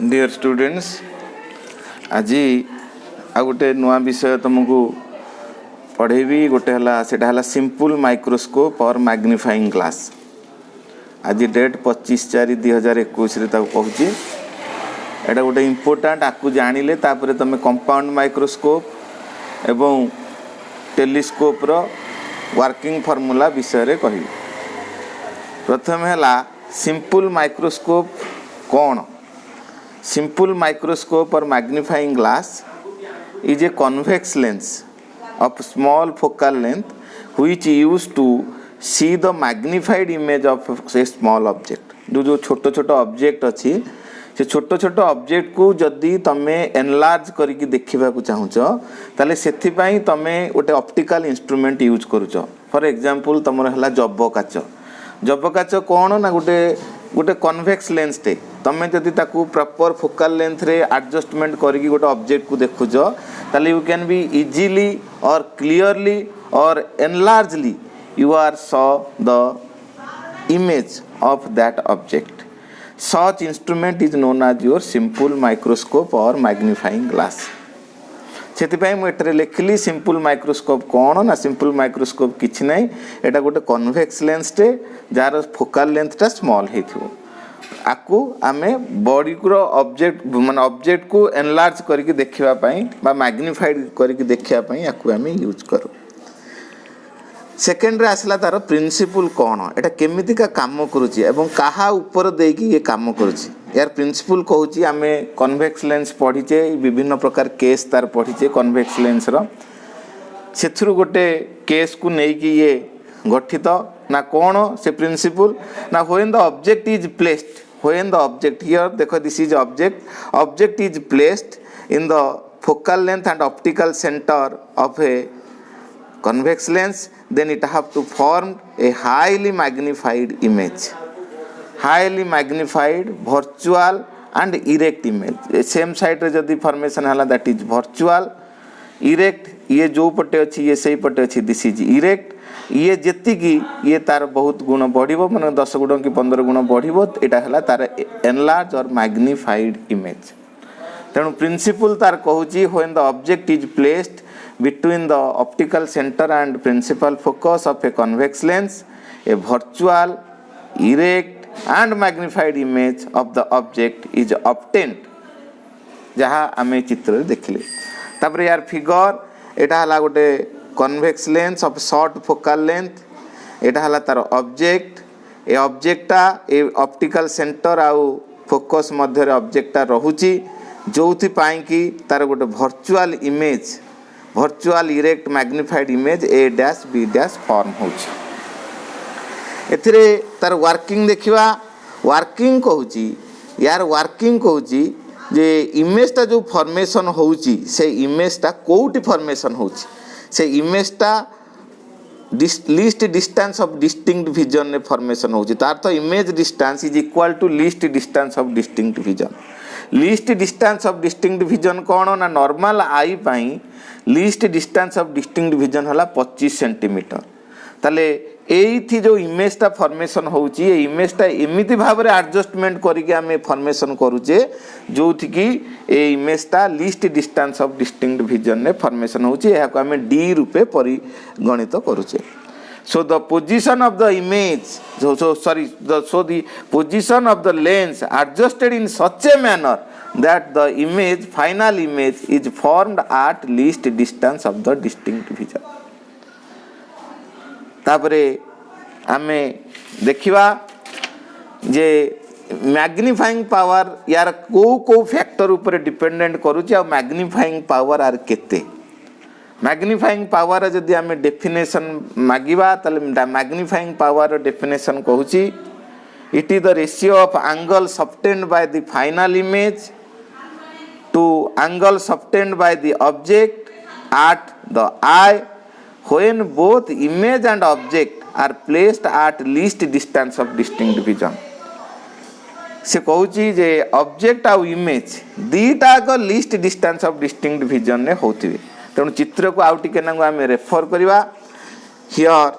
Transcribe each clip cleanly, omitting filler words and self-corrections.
Dear students, आज आ गोटे नुआ विषय तुमको पढ़ेबी। गोटे है सिंपल माइक्रोस्कोप और मैग्नीफाइंग ग्लास। आज डेट 25/4/2021 कहूँ। एटा गोटे इम्पोर्टाट आपको जानिले तापर तुम कंपाउंड माइक्रोस्कोप एवं टेलीस्कोप रो वर्किंग फॉर्मूला विषय रे कहि। प्रथम है सिंपल माइक्रोस्कोप कौन? Simple microscope or magnifying glass is a convex lens of small focal length which used to see the magnified image of a small object. जो छोट छोट ऑब्जेक्ट अच्छी से छोट छोट ऑब्जेक्ट को जदि तमे एनलार्ज करके देखा चाहूच ताले सेथिपाई तमे गोटे ऑप्टिकल इंस्ट्रूमेंट यूज करूच। फॉर एग्जांपल तुमर हला जब्ब काच। जब्ब काच कौन ना गोटे गोटे कन्वेक्स लेंस टे तमें जदि ताकू प्रॉपर फोकल लेंथ रे एडजस्टमेंट करके गोटे ऑब्जेक्ट को देखुच ताले यू कैन बी इजीली और क्लियरली और enlargedly you are saw the image of that object. Such instrument is known as your simple microscope or magnifying glass. सेतिपाई मु एटरे लिखली सिंपल माइक्रोस्कोप कौन ना सिंपल माइक्रोस्कोप किछि नै एटा गोटे कन्वेक्स लेंस टे जार फोकल लेंथ टा स्मॉल हेथिबो। आकु आमे बॉडी को ऑब्जेक्ट माने ऑब्जेक्ट को एनलार्ज करके देखिबा पई बा मैग्निफाइड करके देखिबा पई आकु आमे यूज करू। सेकेंड रे आसला तार प्रिंसिपल कौन एटा केमिति का काम करूची एवं काहा ऊपर देकी ये काम करूची। यार प्रिंसिपल कहूची आमे कन्वेक्स लेंस पढ़ीचे विभिन्न प्रकार केस तार पढ़ीचे कन्वेक्स लेंस रो सेथुरु गोटे केस को नेकी ये गठित ना कौन से प्रिंसिपल ना when the object is placed when the object here देखो this is object is placed in the focal length and optical centre of a convex lens, then it have to form a highly magnified image, highly magnified virtual and erect image. Same side रे जदि formation हला that is virtual, erect ये जो पटे अच्छी ये सही पटे अच्छी this is erect। ये जेती की ये तार बहुत गुण बढ़िबो माने 10 गुण की 15 गुण बढ़िबो एटा हला तार enlarged or magnified image। तेणु प्रिंसिपल तार कहूची when the object is placed between the optical center and principal focus of a convex lens, a virtual, erect and magnified image of the object is obtained। जहाँ आमे चित्र देखले तापर यार figure एटा हला गोटे convex lens of short focal length। एटा हला तार ऑब्जेक्ट ए ऑब्जेक्टा ए ऑप्टिकल सेंटर आउ फोकस मध्य रे ऑब्जेक्टा रहुची जोथि पाई कि तार गोटे virtual image virtual erect magnified image A dash B dash form होची। एथिरे तार वर्किंग देखिबा। वर्किंग कहूची यार वर्किंग कहूची जे इमेज ता जो फॉर्मेशन होची से इमेज ता कोउटी फॉर्मेशन होची से इमेज ता least distance of distinct vision ने फॉर्मेशन होची। तार तो image distance is equal to least distance of distinct vision. Least distance of distinct vision कौन ना नॉर्मल आई पाई least distance of distinct vision हला 25 सेंटीमीटर। ताले एथि जो इमेज ता फॉर्मेशन होची ए इमेज ता एमिति भाबरे एडजस्टमेंट करिके हमें फॉर्मेशन करूचे जोथि की ए इमेज ता least distance of distinct vision ने फॉर्मेशन होची। एहा को हमें डी रूपे परिगणित करूचे। So the position of the image, so the position of the lens adjusted in such a manner that the image, final image is formed at least distance of the distinct vision। तापरे आमे देखिवा जे magnifying power यार को factor ऊपर dependent करूची आ magnifying power आर केते। Magnifying power जदि आमे डेफिनेशन मागिबा ताले मैग्निफाइंग पावर डेफिनेशन कहूची it is the ratio of angle subtended by the final image to angle subtended by the object at the eye when both image and object are placed at least distance of distinct vision. से कहूची जे object आ image दीटा को least distance of distinct vision ने होतिबे। तेणु चित्र को आउ टिके नांगो आमे रेफर करिवा। Here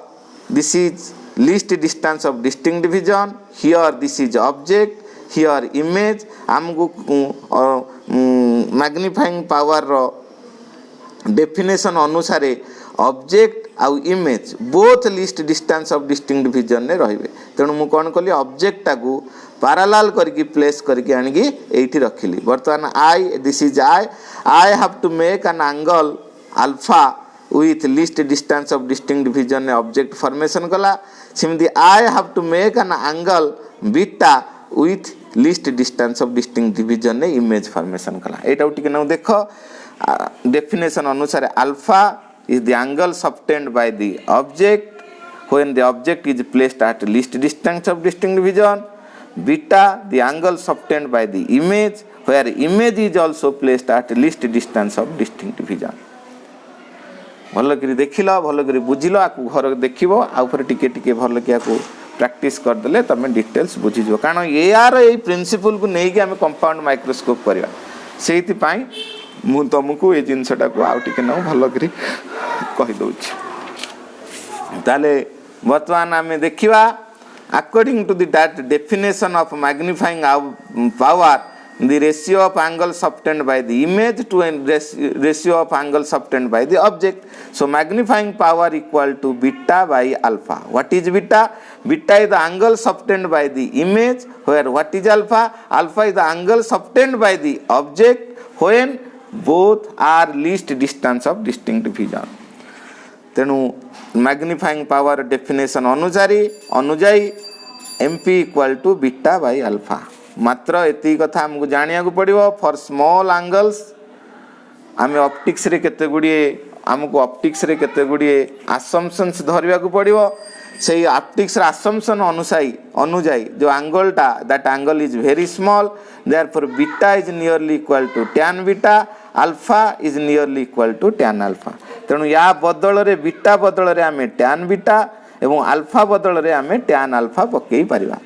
this is least distance of distinct vision, here this is object, here image आमको मैग्निफाइंग पावर रो डेफिनेशन अनुसार ऑब्जेक्ट आउ image both least distance of distinct vision ने रहिबे तेणु मु कौन कली ऑब्जेक्ट टाकू पैरेलल करके प्लेस करके आनिकी एठी रखिली वर्तमान eye this is I have to make an angle alpha with least distance of distinct vision object formation कला सिमती I have to make an angle beta with least distance of distinct vision image formation कला एटा टिके न देखो definition अनुसार alpha is the angle obtained by the object when the object is placed at least distance of distinct vision. Beta the angle obtained by the image where image is also placed at least distance of distinct vision. भल करी देखिल भल करी बुझिल आकु घर देखिबो आ ऊपर टिके टिके भल कि आकु प्रैक्टिस कर देले तमे डिटेल्स बुझिजो कारण यार ए प्रिंसिपल को नै कि हम कंपाउंड माइक्रोस्कोप करबा सेति पई मु तुमको ए जिनसटा को आउ टिके न भल करी कहि दउछि ताले वर्तमान आमे देखिबा according to that definition of magnifying power the ratio of angles obtained by the image to a ratio of angles obtained by the object. So magnifying power equal to beta by alpha. What is beta? Beta is the angles obtained by the image where what is alpha? Alpha is the angles obtained by the object when both are least distance of distinct vision. तेणु magnifying power definition अनुजाई MP equal to beta by alpha. मात्र एति कथा हमको जानिया को पड़िबो for small angles आमे optics रे केते गुडिए हमको ऑप्टिक्स रे केते गुडिए असम्पशंस धरिया को पड़िबो सेही ऑप्टिक्स रे असम्पशन अनुजाई जो एंगल टा that angle is very small therefore beta is nearly equal to tan beta alpha is nearly equal to tan alpha तेणु या बदल रे बीटा बदल रे आमे tan बीटा एवं अल्फा बदल रे आमे tan अल्फा पकेई परिबा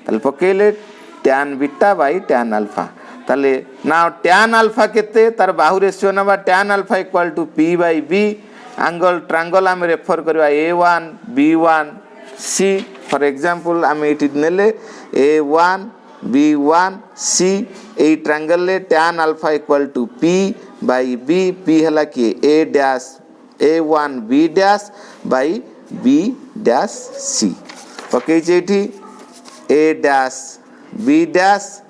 तले पकेले tan beta by tan alpha ताले नाउ tan अल्फा केते तार बाहु रेशियो नबा tan alpha equal to p by b angle triangle हम रेफर करबा a1 b1 c for example हम इट नेले a1 b1 c a triangle ले tan alpha equal to p by b p हला कि a dash a1 b dash by b dash c पके जेठी a dash b dash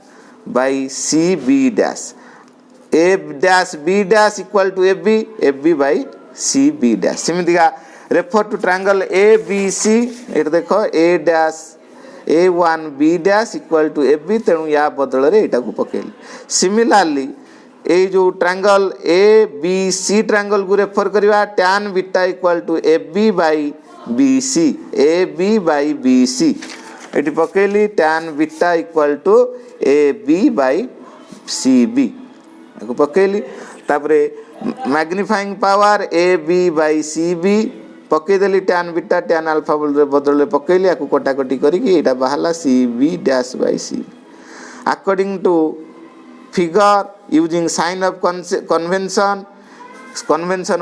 by c b dash a dash b dash equal to ab by c b dash सिमिति का refer to triangle a b c एट देखो a dash a1 b dash equal to ab तेणु या बदल रे एटा को पकेल similarly ए जो triangle a b c triangle को रेफर करबा tan beta equal to ab by bc ab by bc एटी पकेली tan beta equal to ab by cb को पकेली तापरे magnifying power ab by cb पके देली tan बीटा tan अल्फा बदल पकेली आकु कटाकटी करिकि एटा बाहला cb dash by cb according to figure using sign of convention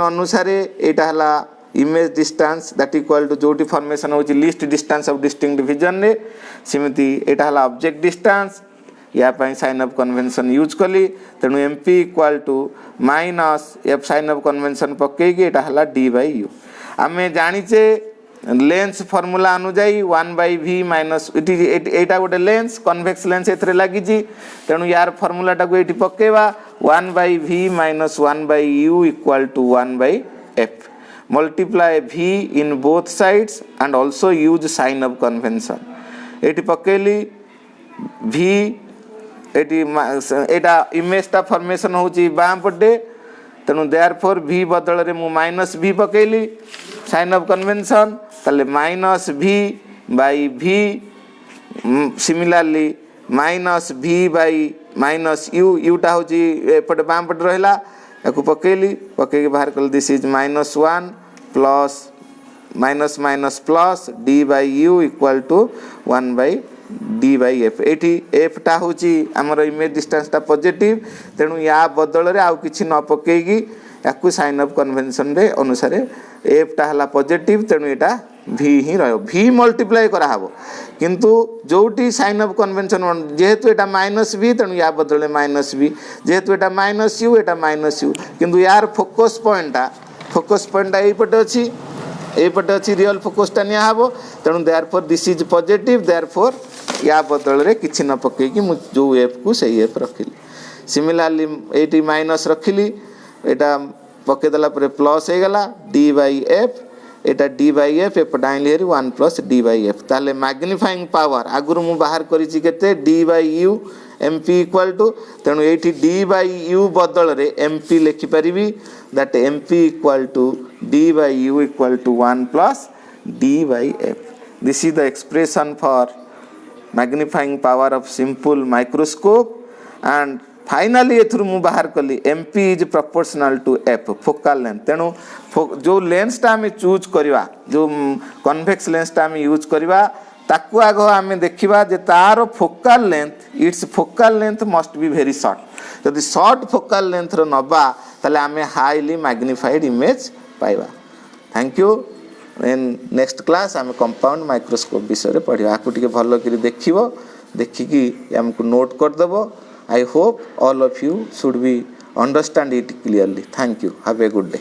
अनुसार एटा हला image distance that equal to जोटी formation होची least distance of distinct vision ने सिमिति एटा हला ऑब्जेक्ट डिस्टेंस या पई साइन ऑफ कन्वेंशन यूज कली तेनु MP equal to minus F sign of convention पक्के की एटा हला डी बाय यू हमें जानिचे लेंस फार्मूला अनुजाई 1 बाय v माइनस एटा गोटे लेंस कन्वेक्स लेंस एथरे लागि जी तेनु यार फार्मूला टा को एटी पक्केबा 1 by v minus 1 by u equal to 1 by f multiply v in both sides and also use sign of convention एटी पकेली v एटी एटा इमेज टा फॉर्मेशन होची बाम पटे तेनु देयरफॉर v बदल रे मु माइनस v पकेली साइन ऑफ कन्वेंशन तले minus v by v similarly minus v by minus u u टा होची एपटे बाम पटे रहला याकु पकेली पके बाहर कर this is -1 plus minus minus plus d by u equal to 1 by d by f एठी f टा होची हमर इमेज डिस्टेंस टा पॉजिटिव तेनु या बदल रे आउ किछि न पकेगी याकु साइन ऑफ कन्वेंशन रे अनुसार f टा हला पॉजिटिव तेनु एटा ভি হি রহব ভি মল্টিপ্লাই করা হব কিন্তু যোটি সাইন অফ কনভেনশন যেহেতু এটা মাইনস ভি তেণু ইয়া বদলে মাইনস ভি যেহেতু এটা মাইনস ইউ এটা মাইনস ইউ কিন্তু ইয়ার ফোকস পয়েন্টটা এইপटे অছি এইপटे অছি রিয়েল ফোকসটা নিয়া হব তেণু therefore this is positive therefore या बदल रे किछि न पकई कि मु जो एफ को सही एफ रखिली सिमिलरली एटी माइनस रखिली एटा पके देला पर प्लस हे गला डी बाई एफ एटा डी बाई एफ एप डाइल हेरी 1 प्लस डी बाई एफ ताले मैग्नीफाइंग पावर आगुरु मु बाहर करी छि केते D by u MP equal to तेणु एटी डी बाई यू बदल रे एमपी लिखि परिबी that MP equal to D by u equal to 1 plus D by F this is the expression for magnifying power of simple microscope and finally एथुरु मु बाहर कली MP is proportional to F focal length तेणु जो लेंसटा आम choose करवा जो convex लेंसटा आम यूज करवा ताकू आग आम देखा जे तार focal length it's focal length must be very short जदि शॉर्ट फोकल लेंथ रो नबा ताले आम हाईली मैग्निफाइड इमेज पाइबा thank you in next class आम कंपाउंड माइक्रोस्कोप विषय पढ़ा आपको टे भल कर देखिकी आमको नोट करदेव I hope all of you should be understand it clearly thank you have a good day.